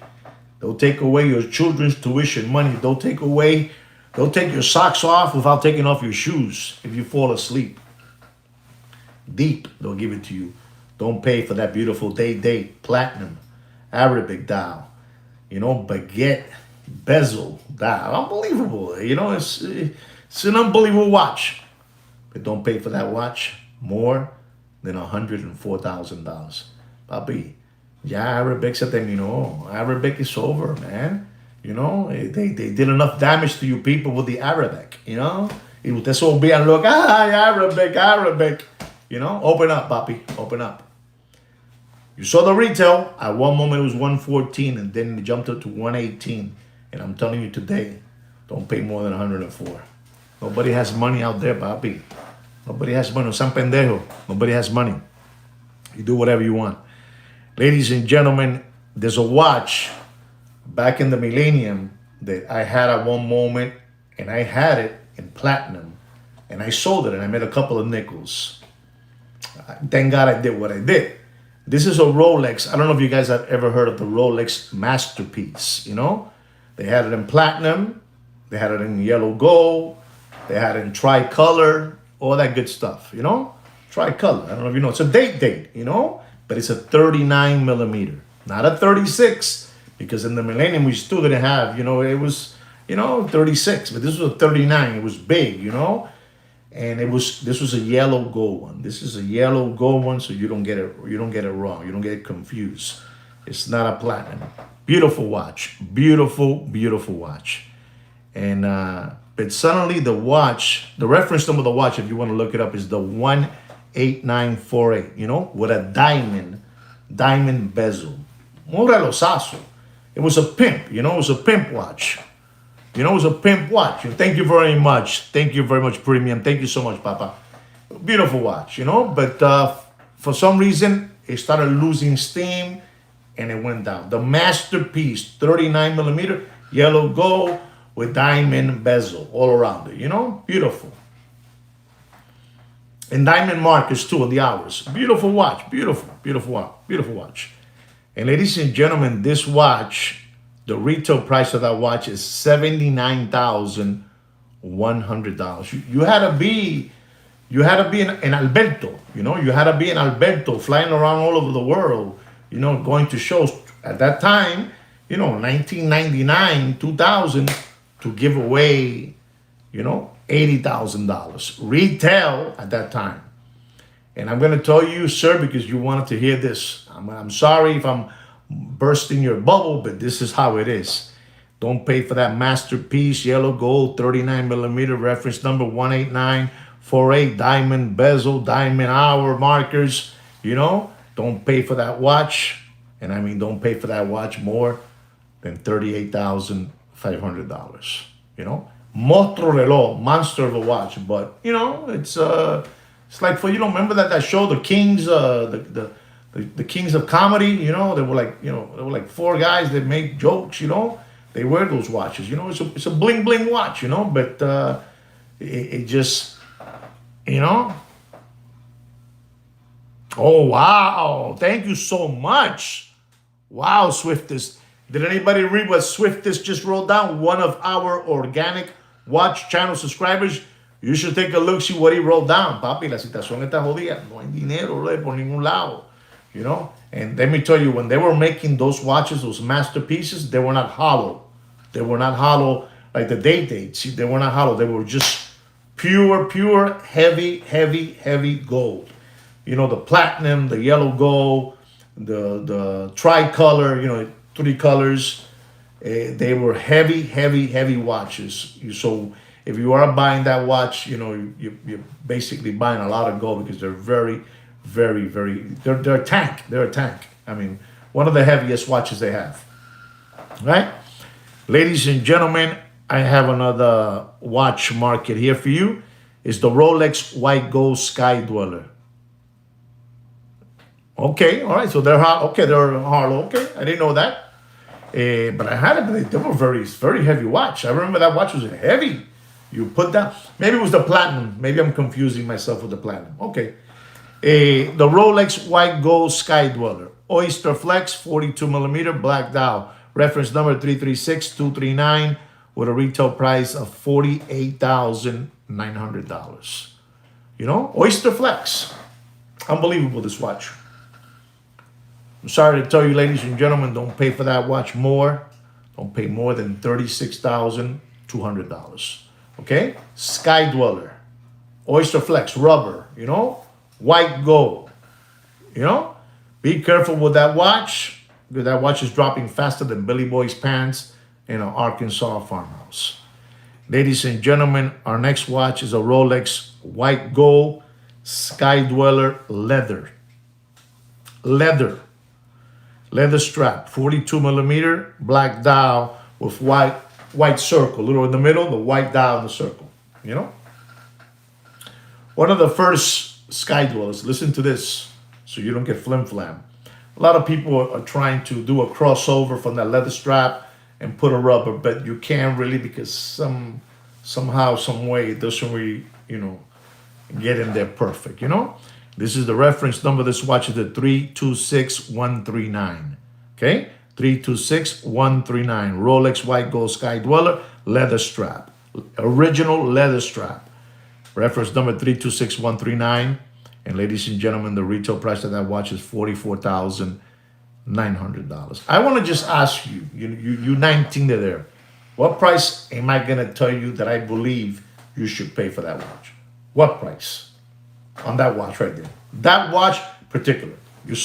They'll take away your children's tuition money. They'll take your socks off without taking off your shoes if you fall asleep. Deep, they'll give it to you. Don't pay for that beautiful date platinum, Arabic dial, baguette, bezel dial. Unbelievable. It's an unbelievable watch. But don't pay for that watch more than $104,000. Papi, ya Arabic se terminó. Arabic is over, man. They did enough damage to you people with the Arabic, Y ustedes se volvían locos. Arabic. Open up, papi. Open up. You saw the retail. At one moment it was 114 and then it jumped up to 118. And I'm telling you today, don't pay more than 104. Nobody has money out there, papi. Nobody has money. San pendejo. Nobody has money. You do whatever you want. Ladies and gentlemen, there's a watch back in the millennium that I had at one moment, and I had it in platinum, and I sold it, and I made a couple of nickels. Thank God I did what I did. This is a Rolex. I don't know if you guys have ever heard of the Rolex Masterpiece. They had it in platinum, they had it in yellow gold, they had it in tricolor, all that good stuff. Tricolor. I don't know if you know. It's a date. But it's a 39 millimeter, not a 36, because in the millennium we still didn't have, it was, 36, but this was a 39. It was big, and this was a yellow gold one. This is a yellow gold one, so you don't get it wrong. You don't get it confused. It's not a platinum. Beautiful watch, beautiful watch, and but suddenly the reference number of the watch, if you want to look it up, is the 18948, with a diamond bezel. Un relosazo. It was a pimp, it was a pimp watch. It was a pimp watch. Thank you very much. Thank you very much, Premium. Thank you so much, Papa. Beautiful watch, but for some reason, it started losing steam and it went down. The Masterpiece, 39 millimeter, yellow gold with diamond bezel all around it, beautiful. And diamond markers too on the hours. Beautiful watch, beautiful watch. And ladies and gentlemen, this watch, the retail price of that watch is $79,100. You had to be in Alberto, you had to be in Alberto, flying around all over the world, going to shows at that time, 1999, 2000, to give away, $80,000 retail at that time. And I'm going to tell you, sir, because you wanted to hear this. I'm sorry if I'm bursting your bubble, but this is how it is. Don't pay for that Masterpiece, yellow gold, 39 millimeter, reference number 18948, diamond bezel, diamond hour markers, Don't pay for that watch. And I mean, don't pay for that watch more than $38,500, Monstruo reloj, monster of a watch, but it's like for remember that show, The Kings, the Kings of Comedy, they were like four guys that make jokes, they wear those watches, it's a bling bling watch, but it just, oh wow, thank you so much. Wow, Swiftest. Did anybody read what Swiftest just wrote down? One of our organic watch channel subscribers. You should take a look, see what he wrote down. Papi, la situación está jodida. No hay dinero por ningún lado. And let me tell you, when they were making those watches, those masterpieces, they were not hollow. They were not hollow like the dates. They were not hollow. They were just pure, heavy gold. The platinum, the yellow gold, the tricolor, 3 colors. They were heavy watches. So if you are buying that watch, you're basically buying a lot of gold because they're very, they're a tank. They're a tank. I mean, one of the heaviest watches they have. Right? Ladies and gentlemen, I have another watch market here for you. It's the Rolex White Gold Sky Dweller. Okay, all right. So they're they're hollow. Okay, I didn't know that. But I had it. They were very heavy watch. I remember that watch was heavy. You put that. Maybe it was the platinum. Maybe I'm confusing myself with the platinum. Okay. The Rolex White Gold Sky Dweller. Oyster Flex 42 millimeter black dial. Reference number 336239 with a retail price of $48,900. You know, Oyster Flex. Unbelievable, this watch. I'm sorry to tell you, ladies and gentlemen, don't pay for that watch more. Don't pay more than $36,200. Okay? Sky Dweller. Oyster Flex, rubber, you know? White gold. You know? Be careful with that watch, because that watch is dropping faster than Billy Boy's pants in an Arkansas farmhouse. Ladies and gentlemen, our next watch is a Rolex White Gold Sky Dweller leather. Leather strap, 42 millimeter, black dial with white circle, a little in the middle, the white dial in the circle, you know? One of the first Sky Dwellers, listen to this so you don't get flim-flam. A lot of people are trying to do a crossover from that leather strap and put a rubber, but you can't really, because somehow, some way, it doesn't really, you know, get in there perfect, you know? This is the reference number. This watch is the 326139. Okay? 326139. Rolex White Gold Sky Dweller, leather strap. Original leather strap. Reference number 326139. And ladies and gentlemen, the retail price of that watch is $44,900. I want to just ask you, you 19 there, what price am I going to tell you that I believe you should pay for that watch? What price? On that watch right there. That watch particular. You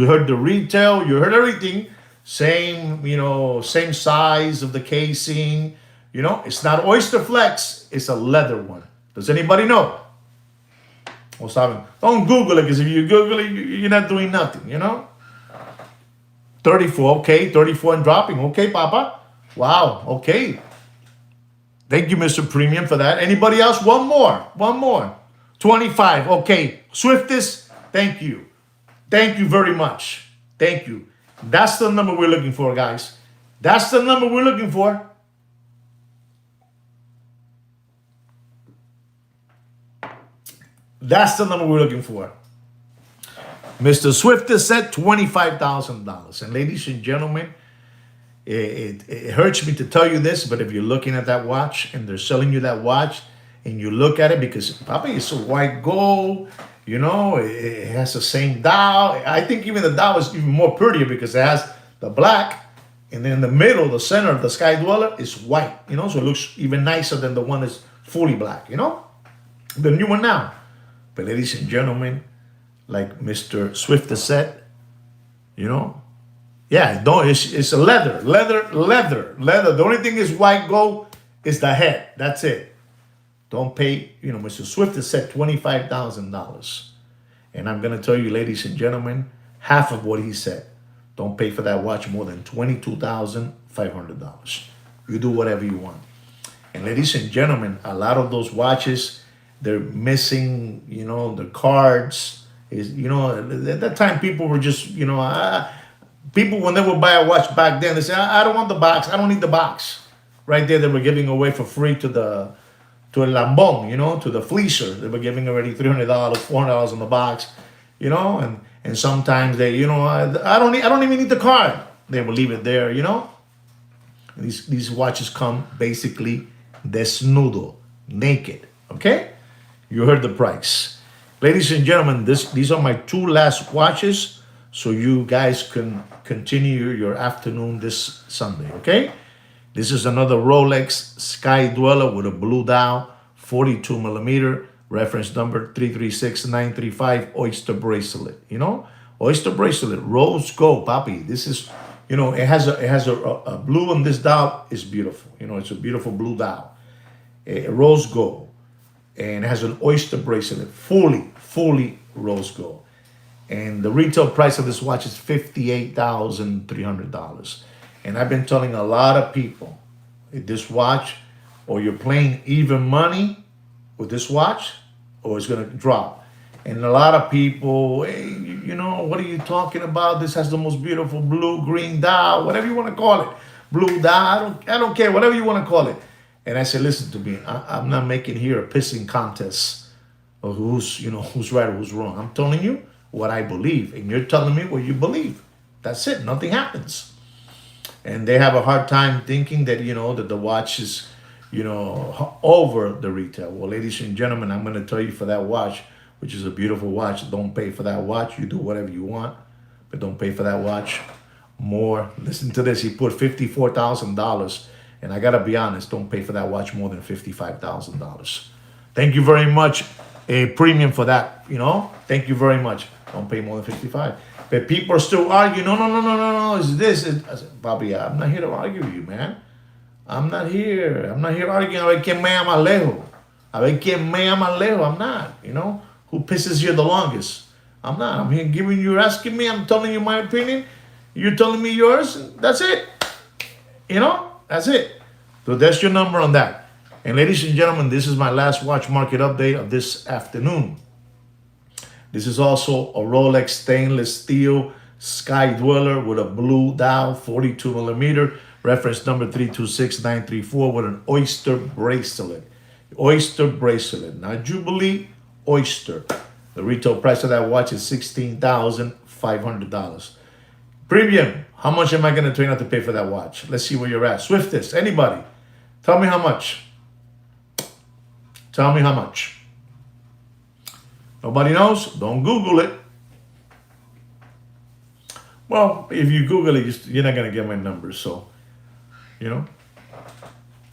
heard the retail, you heard everything. Same, you know, same size of the casing. You know, it's not Oyster Flex, it's a leather one. Does anybody know? Don't Google it, because if you Google it, you're not doing nothing, you know? 34, okay, 34 and dropping. Okay, Papa. Wow, okay. Thank you, Mr. Premium, for that. Anybody else? One more. 25. Okay. Swiftest, thank you. Thank you very much. Thank you. That's the number we're looking for, guys. That's the number we're looking for. That's the number we're looking for. Mr. Swiftest said $25,000. And ladies and gentlemen, it hurts me to tell you this, but if you're looking at that watch and they're selling you that watch, and you look at it, because probably it's a white gold, you know, it has the same dial. I think even the dial is even more prettier because it has the black, and then in the middle, the center of the Sky Dweller is white, you know, so it looks even nicer than the one that's fully black, you know, the new one now. But ladies and gentlemen, like Mr. Swift has said, you know, yeah, it's a leather. The only thing is white gold is the head. That's it. Don't pay, you know, Mr. Swift has said $25,000. And I'm going to tell you, ladies and gentlemen, half of what he said. Don't pay for that watch more than $22,500. You do whatever you want. And ladies and gentlemen, a lot of those watches, they're missing, you know, the cards. You know, at that time, people were just, you know, people, when they would buy a watch back then, they say, I don't want the box. I don't need the box. Right there, they were giving away for free to a Lambong, you know, to the fleecer. They were giving already $300, $400 in the box, you know, and sometimes they, you know, I don't even need the card. They will leave it there, you know. These watches come basically desnudo, naked, okay? You heard the price. Ladies and gentlemen, these are my two last watches, so you guys can continue your afternoon this Sunday, okay? This is another Rolex Sky Dweller with a blue dial, 42 millimeter, reference number 336935, oyster bracelet. You know, oyster bracelet, rose gold, papi. This is, you know, it has a blue on this dial. Is beautiful. You know, it's a beautiful blue dial, a rose gold, and it has an oyster bracelet, fully rose gold. And the retail price of this watch is $58,300. And I've been telling a lot of people, this watch, or you're playing even money with this watch, or it's going to drop. And a lot of people, hey, you know, what are you talking about? This has the most beautiful blue, green dial, whatever you want to call it. Blue dial, I don't care, whatever you want to call it. And I said, listen to me, I'm not making here a pissing contest of who's right or who's wrong. I'm telling you what I believe, and you're telling me what you believe. That's it. Nothing happens. And they have a hard time thinking that that the watch is over the retail. Well, ladies and gentlemen, I'm going to tell you, for that watch, which is a beautiful watch, don't pay for that watch. You do whatever you want, but don't pay for that watch more. Listen to this. He put $54,000, and I gotta be honest, don't pay for that watch more than $55,000. Thank you very much. A premium for that, Thank you very much. Don't pay more than 55. But people are still arguing. No. It's this. I said, Bobby, I'm not here to argue with you, man. I'm not here arguing. A ver quién me ama lejos. A ver quién me ama lejos. I'm not. Who pisses you the longest? I'm not. I'm here giving you, asking me. I'm telling you my opinion. You're telling me yours. That's it. That's it. So that's your number on that. And ladies and gentlemen, this is my last watch market update of this afternoon. This is also a Rolex stainless steel Sky Dweller with a blue dial, 42 millimeter, reference number 326934, with an Oyster bracelet. Oyster bracelet, not Jubilee, Oyster. The retail price of that watch is $16,500. Premium, how much am I going to train out to pay for that watch? Let's see where you're at. Swiftest, anybody? Tell me how much. Tell me how much. Nobody knows? Don't Google it. Well, if you Google it, you're not going to get my numbers. So,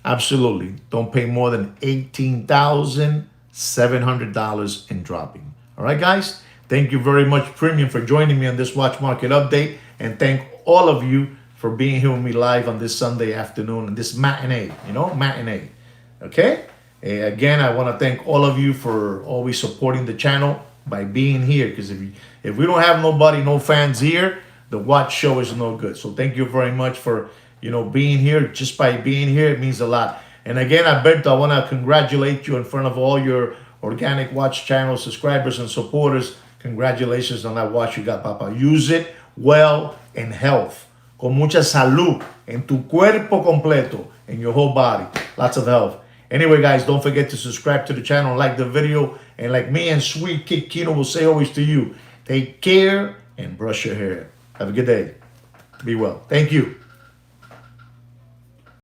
absolutely. Don't pay more than $18,700 in dropping. All right, guys? Thank you very much, Premium, for joining me on this watch market update. And thank all of you for being here with me live on this Sunday afternoon and this matinee, matinee. Okay? Again, I want to thank all of you for always supporting the channel by being here. Because if we don't have nobody, no fans here, the watch show is no good. So thank you very much for, being here. Just by being here, it means a lot. And again, Alberto, I want to congratulate you in front of all your Organic Watch channel subscribers and supporters. Congratulations on that watch you got, Papa. Use it well in health. Con mucha salud en tu cuerpo completo, in your whole body. Lots of health. Anyway, guys, don't forget to subscribe to the channel, like the video, and like me and Sweet Kid Kino will say always to you, take care and brush your hair. Have a good day. Be well. Thank you.